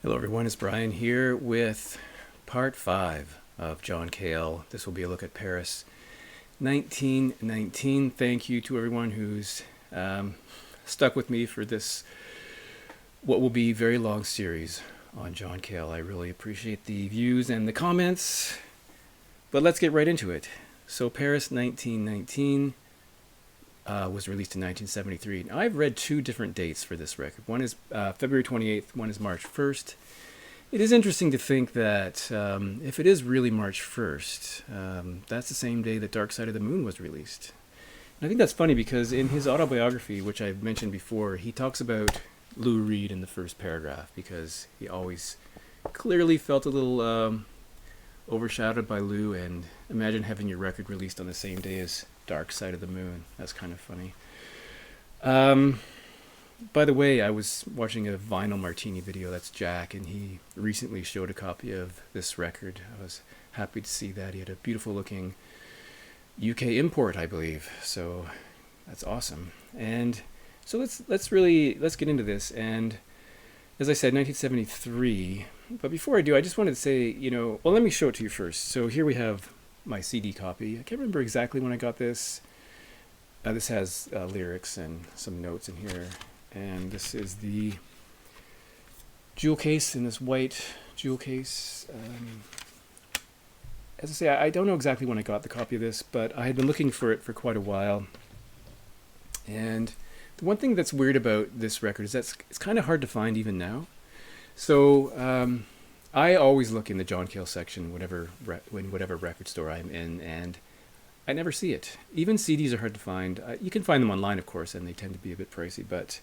Hello everyone, it's Brian here with part 5 of John Cale. This will be a look at Paris 1919. Thank you to everyone who's stuck with me for this, what will be very long series on John Cale. I really appreciate the views and the comments, but let's get right into it. So Paris 1919 was released in 1973. Now, I've read two different dates for this record. One is February 28th, one is March 1st. It is interesting to think that if it is really March 1st, that's the same day that Dark Side of the Moon was released. And I think that's funny because in his autobiography, which I've mentioned before, he talks about Lou Reed in the first paragraph because he always clearly felt a little overshadowed by Lou, and imagine having your record released on the same day as Dark Side of the Moon. That's kind of funny. By the way, I was watching a Vinyl Martini video. That's Jack, and he recently showed a copy of this record. I was happy to see that. He had a beautiful looking UK import, I believe. So that's awesome. And so let's get into this. And as I said, 1973. But before I do, I just wanted to say, well, let me show it to you first. So here we have my CD copy. I can't remember exactly when I got this. This has lyrics and some notes in here. And this is the jewel case in this white jewel case. As I say, I don't know exactly when I got the copy of this, but I had been looking for it for quite a while. And the one thing that's weird about this record is that it's kind of hard to find even now. So I always look in the John Cale section in whatever record store I'm in, and I never see it. Even CDs are hard to find. You can find them online, of course, and they tend to be a bit pricey, but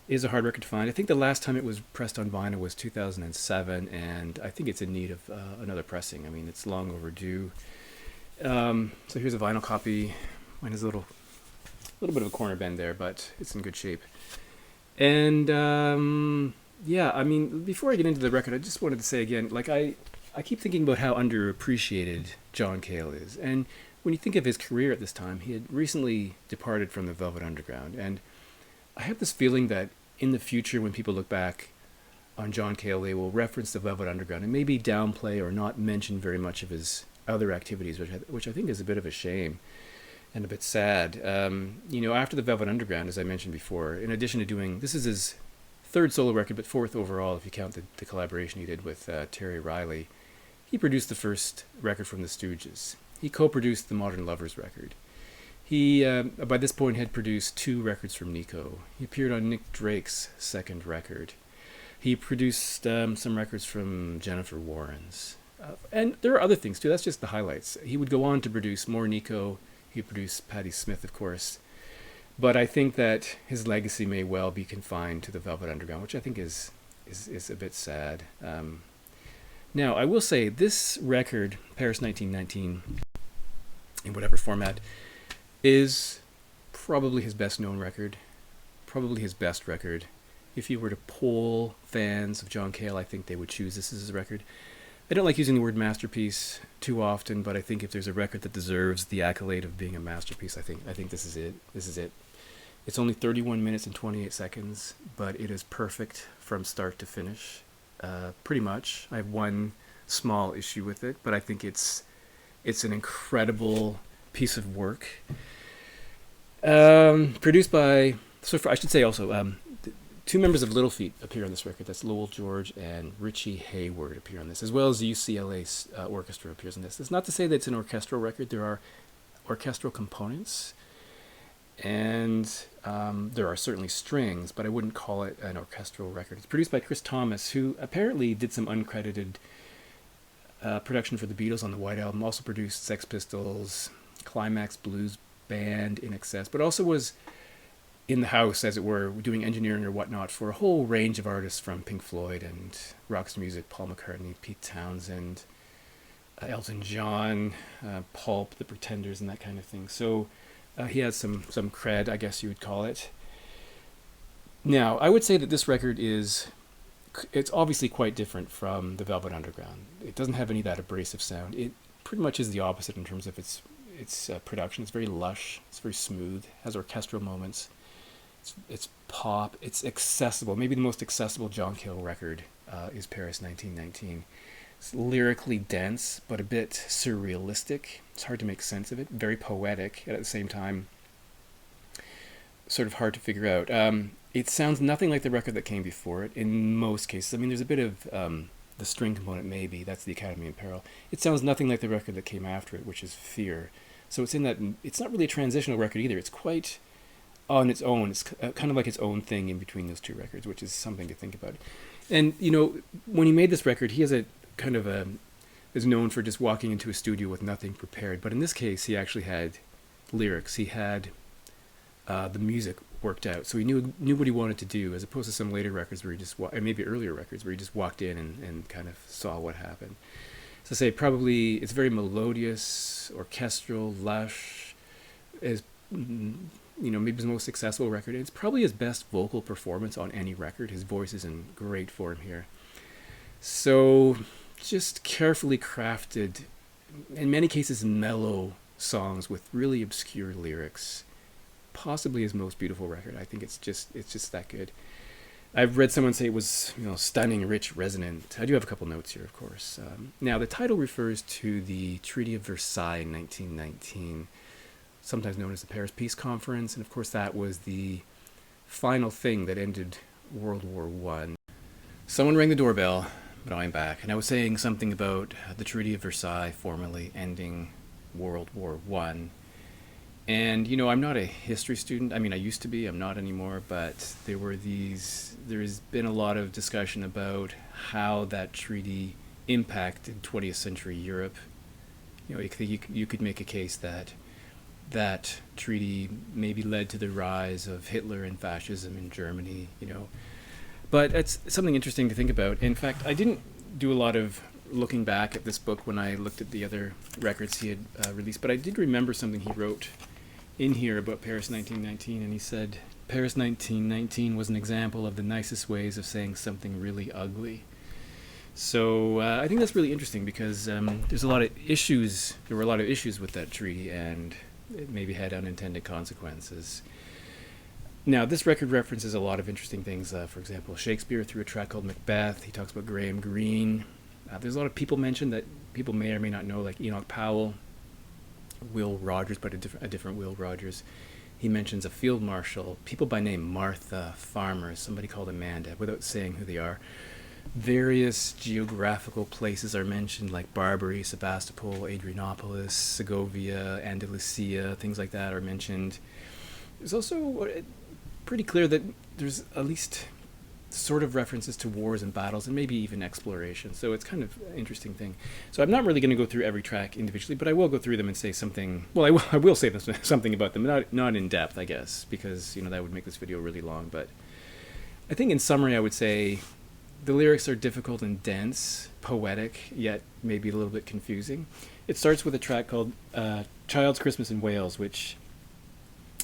it is a hard record to find. I think the last time it was pressed on vinyl was 2007, and I think it's in need of another pressing. I mean, it's long overdue. So here's a vinyl copy. Mine has a little bit of a corner bend there, but it's in good shape. And yeah, I mean, before I get into the record, I just wanted to say again, like I keep thinking about how underappreciated John Cale is. And when you think of his career at this time, he had recently departed from the Velvet Underground. And I have this feeling that in the future, when people look back on John Cale, they will reference the Velvet Underground and maybe downplay or not mention very much of his other activities, which I think is a bit of a shame and a bit sad. After the Velvet Underground, as I mentioned before, in addition to doing, this is his third solo record, but fourth overall if you count the collaboration he did with Terry Riley. He produced the first record from the Stooges. He co-produced the Modern Lovers record. He, by this point, had produced 2 records from Nico. He appeared on Nick Drake's second record. He produced some records from Jennifer Warren's. And there are other things, too. That's just the highlights. He would go on to produce more Nico. He produced Patti Smith, of course. But I think that his legacy may well be confined to the Velvet Underground, which I think is a bit sad. Now, I will say, this record, Paris 1919, in whatever format, is probably his best known record, probably his best record. If you were to poll fans of John Cale, I think they would choose this as his record. I don't like using the word masterpiece too often, but I think if there's a record that deserves the accolade of being a masterpiece, I think this is it. This is it. It's only 31 minutes and 28 seconds, but it is perfect from start to finish, pretty much. I have one small issue with it, but I think it's an incredible piece of work. Produced by, I should say also, 2 members of Little Feat appear on this record. That's Lowell George and Richie Hayward appear on this, as well as the UCLA Orchestra appears on this. It's not to say that it's an orchestral record. There are orchestral components, and there are certainly strings, but I wouldn't call it an orchestral record. It's produced by Chris Thomas, who apparently did some uncredited production for the Beatles on the White Album, also produced Sex Pistols, Climax Blues Band, In Excess, but also was in the house, as it were, doing engineering or whatnot for a whole range of artists from Pink Floyd and Roxy Music, Paul McCartney, Pete Townsend, Elton John, Pulp, The Pretenders, and that kind of thing. So he has some cred, I guess you would call it. Now, I would say that this record it's obviously quite different from the Velvet Underground. It doesn't have any of that abrasive sound. It pretty much is the opposite in terms of its production. It's very lush. It's very smooth. Has orchestral moments. It's pop. It's accessible. Maybe the most accessible John Cale record is Paris 1919. It's lyrically dense, but a bit surrealistic. It's hard to make sense of it. Very poetic, and at the same time, sort of hard to figure out. It sounds nothing like the record that came before it in most cases. I mean, there's a bit of the string component, maybe. That's the Academy in Peril. It sounds nothing like the record that came after it, which is Fear. So it's in that. It's not really a transitional record either. It's quite on its own. It's kind of like its own thing in between those two records, which is something to think about. And when he made this record, he has a kind of a is known for just walking into a studio with nothing prepared. But in this case, he actually had lyrics. He had the music worked out, so he knew what he wanted to do, as opposed to some later records where he just and maybe earlier records where he just walked in and kind of saw what happened. So I say probably it's very melodious, orchestral, lush, is maybe his most successful record. It's probably his best vocal performance on any record. His voice is in great form here. So just carefully crafted, in many cases mellow songs with really obscure lyrics. Possibly his most beautiful record. I think it's just that good. I've read someone say it was stunning, rich, resonant. I do have a couple notes here, of course. Now the title refers to the Treaty of Versailles in 1919, sometimes known as the Paris Peace Conference, and of course that was the final thing that ended World War I. Someone rang the doorbell, but I'm back, and I was saying something about the Treaty of Versailles formally ending World War I. And I'm not a history student. I mean, I used to be. I'm not anymore. But there's been a lot of discussion about how that treaty impacted 20th century Europe. You could make a case that that treaty maybe led to the rise of Hitler and fascism in Germany. But it's something interesting to think about. In fact, I didn't do a lot of looking back at this book when I looked at the other records he had released, but I did remember something he wrote in here about Paris 1919, and he said, Paris 1919 was an example of the nicest ways of saying something really ugly. So I think that's really interesting because there were a lot of issues with that treaty, and it maybe had unintended consequences. Now, this record references a lot of interesting things. For example, Shakespeare through a track called Macbeth. He talks about Graham Greene. There's a lot of people mentioned that people may or may not know, like Enoch Powell, Will Rogers, but a different Will Rogers. He mentions a field marshal, people by name Martha, farmers, somebody called Amanda, without saying who they are. Various geographical places are mentioned, like Barbary, Sebastopol, Adrianopolis, Segovia, Andalusia, things like that are mentioned. There's also pretty clear that there's at least sort of references to wars and battles and maybe even exploration. So it's kind of an interesting thing. So I'm not really going to go through every track individually, but I will go through them and say something. Well, I will say something about them, not in depth, I guess, because that would make this video really long. But I think in summary, I would say the lyrics are difficult and dense, poetic, yet maybe a little bit confusing. It starts with a track called Child's Christmas in Wales, which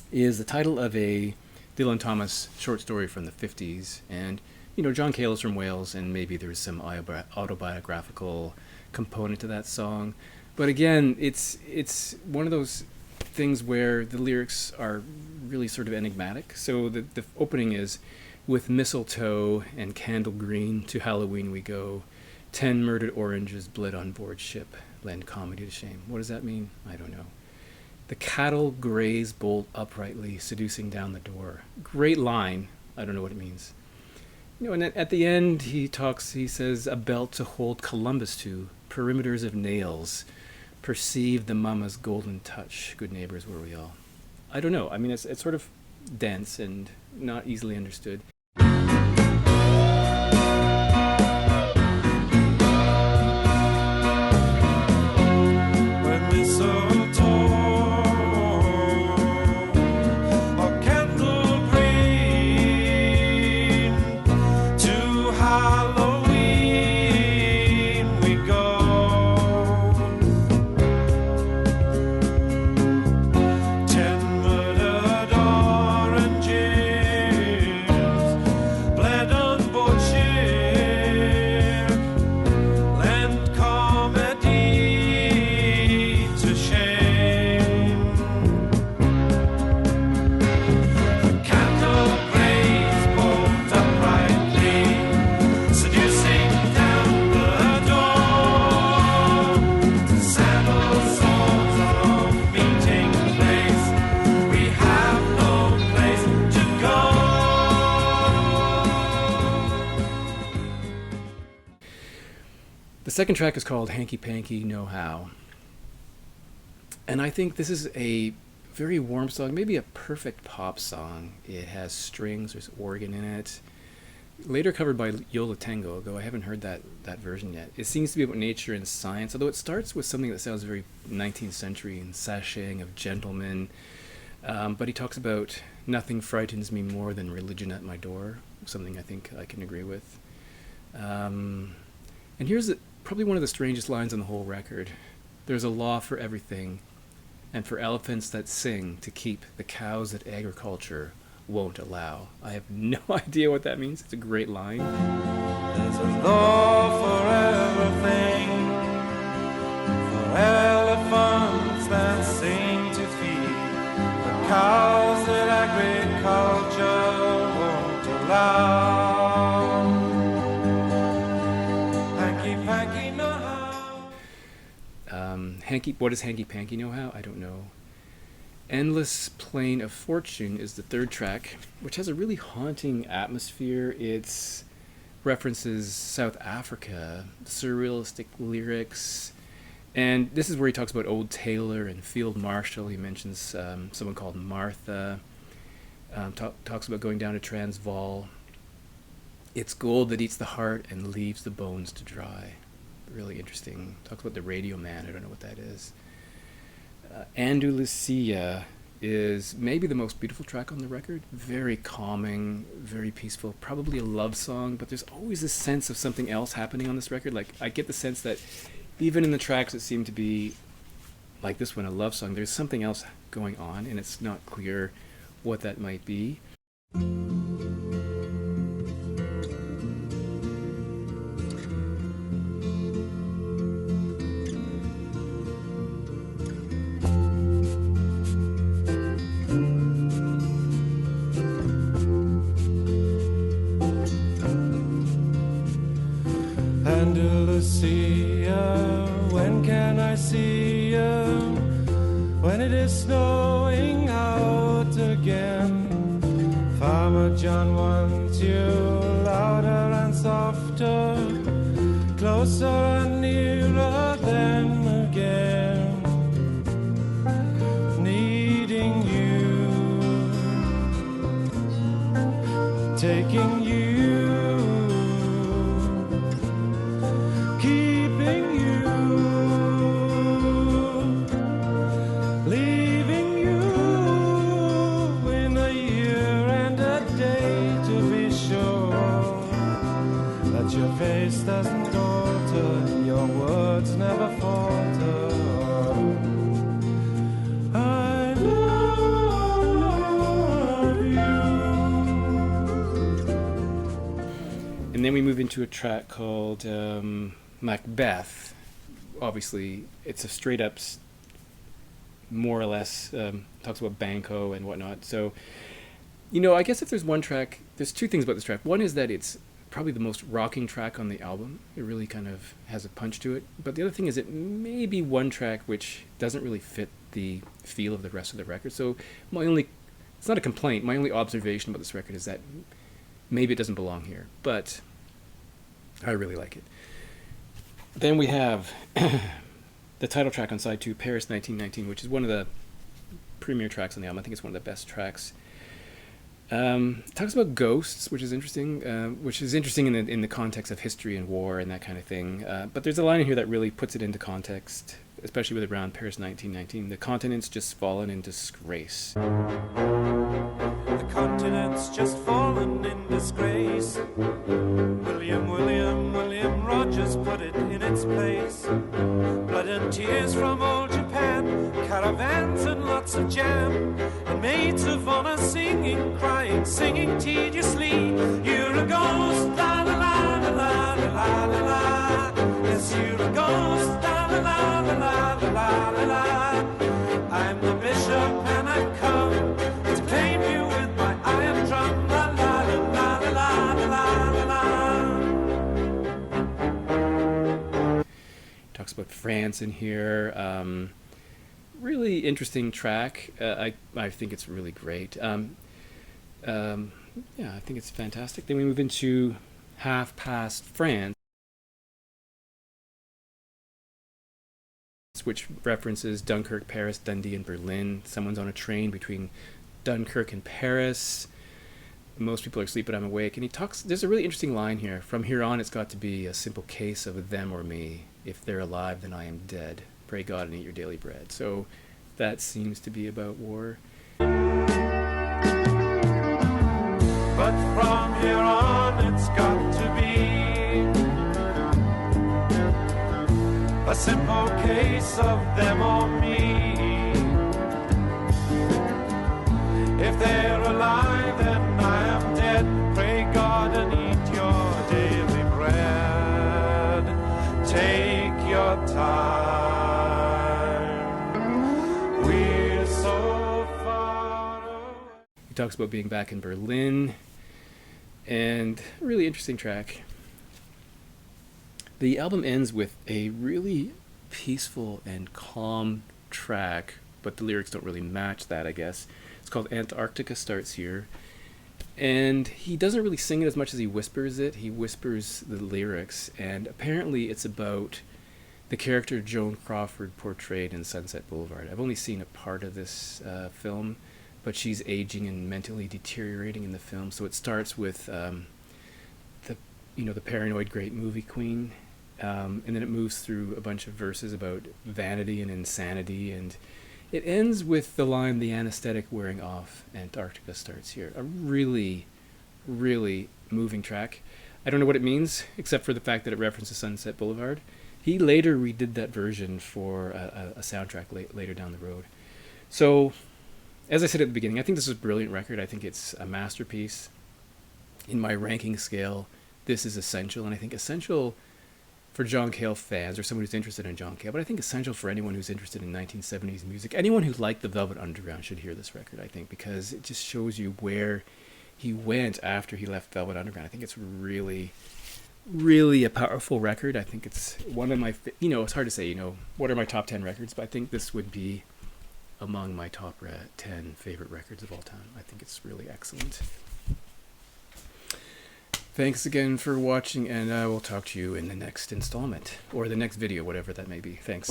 is the title of a Dylan Thomas short story from the 50s. And, John Cale is from Wales, and maybe there's some autobiographical component to that song. But again, it's one of those things where the lyrics are really sort of enigmatic. So the opening is, with mistletoe and candle green, to Halloween we go. 10 murdered oranges bled on board ship, lend comedy to shame. What does that mean? I don't know. The cattle graze bolt uprightly, seducing down the door. Great line. I don't know what it means. And at the end he says, a belt to hold Columbus to, perimeters of nails, perceive the mama's golden touch, good neighbors were we all. I don't know. I mean, it's sort of dense and not easily understood. The second track is called Hanky Panky Know How. And I think this is a very warm song, maybe a perfect pop song. It has strings, there's organ in it. Later covered by Yola Tango, though I haven't heard that version yet. It seems to be about nature and science, although it starts with something that sounds very 19th century and sashaying of gentlemen. But he talks about nothing frightens me more than religion at my door, something I think I can agree with. And here's probably one of the strangest lines on the whole record. There's a law for everything, and for elephants that sing to keep the cows that agriculture won't allow. I have no idea what that means. It's a great line. There's a law for everything, for elephants that sing to feed the cows that agriculture won't allow. Hanky Panky know how. What does Hanky Panky know how? I don't know. Endless Plain of Fortune is the third track, which has a really haunting atmosphere. It references South Africa, surrealistic lyrics, and this is where he talks about Old Taylor and Field Marshal. He mentions someone called Martha, talks about going down to Transvaal. It's gold that eats the heart and leaves the bones to dry. Really interesting. Talks about the Radio Man. I don't know what that is. Andalusia is maybe the most beautiful track on the record. Very calming, very peaceful, probably a love song, but there's always this sense of something else happening on this record. Like, I get the sense that even in the tracks that seem to be like this one, a love song, there's something else going on, and it's not clear what that might be. Andalusia, when can I see you? When it is snowing out again. Farmer John wants you louder and softer, closer and nearer than again. Needing you, taking you, keeping you, leaving you in a year and a day, to be sure that your face doesn't alter, your words never falter. I love you. And then we move into a track called Macbeth. Obviously, it's a straight up, more or less, talks about Banco and whatnot. So, I guess if there's one track, there's two things about this track. One is that it's probably the most rocking track on the album. It really kind of has a punch to it. But the other thing is it may be one track which doesn't really fit the feel of the rest of the record. So it's not a complaint, my only observation about this record is that maybe it doesn't belong here. But I really like it. Then we have the title track on side 2, Paris 1919, which is one of the premier tracks on the album. I think it's one of the best tracks. Talks about ghosts, which is interesting in the context of history and war and that kind of thing. But there's a line in here that really puts it into context, especially with around Paris 1919. The continent's just fallen in disgrace. The continent's just fallen in disgrace. William Rogers put it in its place. Blood and tears from old Japan, caravans and lots of jam, and maids of honor singing, crying, singing tediously. You're a ghost, la la la la la la la la. Yes, you're a ghost, la la la la la la la la. I'm the bishop and I've come to claim you with my iron drum. La la la la la la la la. Talks about France in here. Really interesting track. I think it's really great. Yeah, I think it's fantastic. Then we move into Half Past France. which references Dunkirk, Paris, Dundee, and Berlin. Someone's on a train between Dunkirk and Paris. Most people are asleep, but I'm awake. And he talks, there's a really interesting line here. From here on, it's got to be a simple case of them or me. If they're alive, then I am dead. Pray God and eat your daily bread. So that seems to be about war. But from here on it's got to be a simple case of them or me. If they're alive, then I am dead. Pray God and eat your daily bread. Take your time. We're so far away. He talks about being back in Berlin, and a really interesting track. The album ends with a really peaceful and calm track, but the lyrics don't really match that, I guess. It's called Antarctica Starts Here. And he doesn't really sing it as much as he whispers it. He whispers the lyrics, and apparently it's about the character Joan Crawford portrayed in Sunset Boulevard. I've only seen a part of this film, but she's aging and mentally deteriorating in the film. So it starts with the paranoid great movie queen, and then it moves through a bunch of verses about vanity and insanity, and it ends with the line, "The anesthetic wearing off, Antarctica starts here." A really, really moving track. I don't know what it means, except for the fact that it references Sunset Boulevard. He later redid that version for a soundtrack later down the road. So, as I said at the beginning, I think this is a brilliant record. I think it's a masterpiece. In my ranking scale, this is essential, and I think essential for John Cale fans, or someone who's interested in John Cale, but I think essential for anyone who's interested in 1970s music. Anyone who liked the Velvet Underground should hear this record, I think, because it just shows you where he went after he left Velvet Underground. I think it's really, really a powerful record. I think it's one of my, it's hard to say, what are my top 10 records, but I think this would be among my top 10 favorite records of all time. I think it's really excellent. Thanks again for watching, and I will talk to you in the next installment, or the next video, whatever that may be. Thanks.